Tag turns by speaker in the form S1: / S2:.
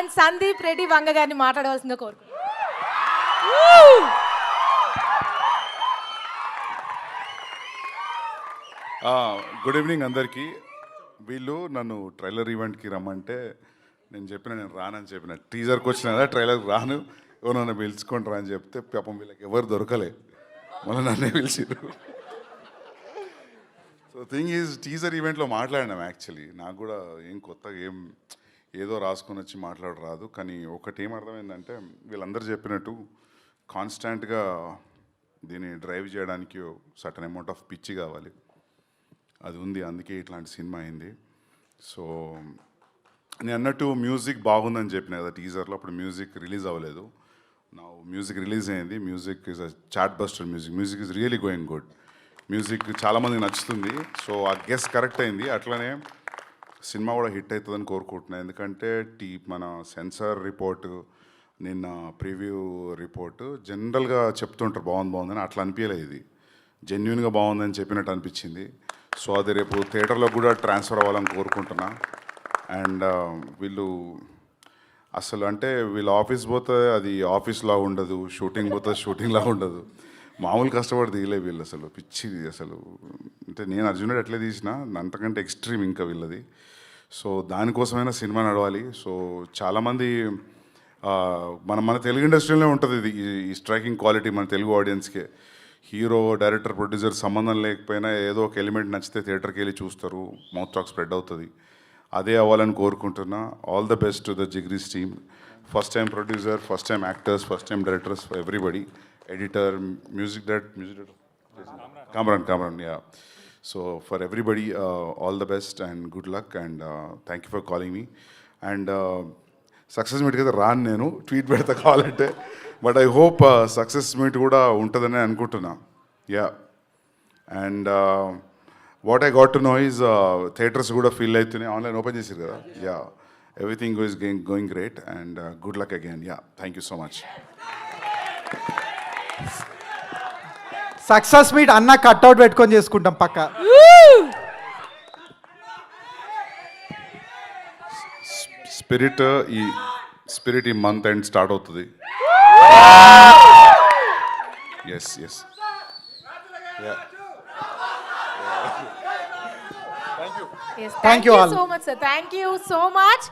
S1: And Sandeep Reddy Vanga గారిని మాట్లాడవలసిందిగా కోరుకుంటున్నాను.
S2: గుడ్ ఈవినింగ్ అందరికీ. వీళ్ళు నన్ను ట్రైలర్ ఈవెంట్కి రమ్మంటే నేను రానని చెప్పిన. టీజర్కి వచ్చిన కదా, ట్రైలర్కి రాను, ఎవరు నన్ను పిలుచుకుంటారా అని చెప్తే పాపం వీళ్ళకి ఎవరు దొరకలే, మళ్ళీ నన్నే పిలిచిరు. సో థింగ్ ఈజ్, టీజర్ ఈవెంట్లో మాట్లాడినాం. యాక్చువల్లీ నాకు కూడా ఏం కొత్తగా ఏదో రాసుకొని వచ్చి మాట్లాడరాదు. కానీ ఒకటి ఏం అర్థమైందంటే, వీళ్ళందరూ చెప్పినట్టు కాన్స్టాంట్గా దీన్ని డ్రైవ్ చేయడానికి సర్టన్ అమౌంట్ ఆఫ్ పిచ్చి కావాలి. అది ఉంది, అందుకే ఇట్లాంటి సినిమా అయింది. సో నేను అన్నట్టు మ్యూజిక్ బాగుందని చెప్పిన కదా టీజర్లో, అప్పుడు మ్యూజిక్ రిలీజ్ అవ్వలేదు. నా మ్యూజిక్ రిలీజ్ అయింది. Music is a chart buster. Music is really going good. Music చాలామందికి నచ్చుతుంది. సో ఆ గెస్ కరెక్ట్ అయింది. అట్లనే సినిమా కూడా హిట్ అవుతుందని కోరుకుంటున్నాను. ఎందుకంటే మన సెన్సార్ రిపోర్టు, నిన్న ప్రివ్యూ రిపోర్టు జనరల్గా చెప్తుంటారు బాగుందని, అట్లా అనిపించలేదు. ఇది జెన్యున్గా బాగుందని చెప్పినట్టు అనిపించింది. సో అది రేపు థియేటర్లో కూడా ట్రాన్స్ఫర్ అవ్వాలని కోరుకుంటున్నా. అండ్ వీళ్ళు అసలు అంటే వీళ్ళ ఆఫీస్ పోతే అది ఆఫీస్లా ఉండదు, షూటింగ్ పోతే షూటింగ్లా ఉండదు. మామూలు కష్టపడి తీయలే వీళ్ళు, అసలు పిచ్చిది. అసలు అంటే నేను అర్జునుడు ఎట్లా తీసినా అంతకంటే ఎక్స్ట్రీమ్ ఇంకా వీళ్ళది. సో దానికోసమైనా సినిమా నడవాలి. సో చాలామంది మన తెలుగు ఇండస్ట్రీలోనే ఉంటుంది ఇది, ఈ స్ట్రైకింగ్ క్వాలిటీ మన తెలుగు ఆడియన్స్కే. హీరో, డైరెక్టర్, ప్రొడ్యూసర్ సంబంధం లేకపోయినా ఏదో ఒక ఎలిమెంట్ నచ్చితే థియేటర్కి వెళ్ళి చూస్తారు, మౌత్ టాక్ స్ప్రెడ్ అవుతుంది. అదే అవ్వాలని కోరుకుంటున్నా. All the best to the Jigris team. First time producer, first time actors, first time directors, everybody, editor, music director Kamran, yeah. So for everybody all the best and good luck and thank you for calling me. And success meet కదా రాను, నేను tweet పెడతా కావాలంటే. But I hope success meet కూడా ఉంటుందని అనుకుంటున్నా. Yeah. And what I got to know is theatres కూడా feel అవుతున్నాయి, ఆన్లైన్ ఓపెన్ చేసారు కదా. Yeah, everything is going great and good luck again. Yeah, thank you so much.
S3: Success meet అన్న cutout పెట్టుకొని చేసుకుంటాం పక్క.
S2: స్పిరిట్ ఈ మంత్ ఎండ్ స్టార్ట్ అవుతుంది. Yes.
S1: Yes,
S3: Thank you all.
S1: so much, sir. Thank you so much.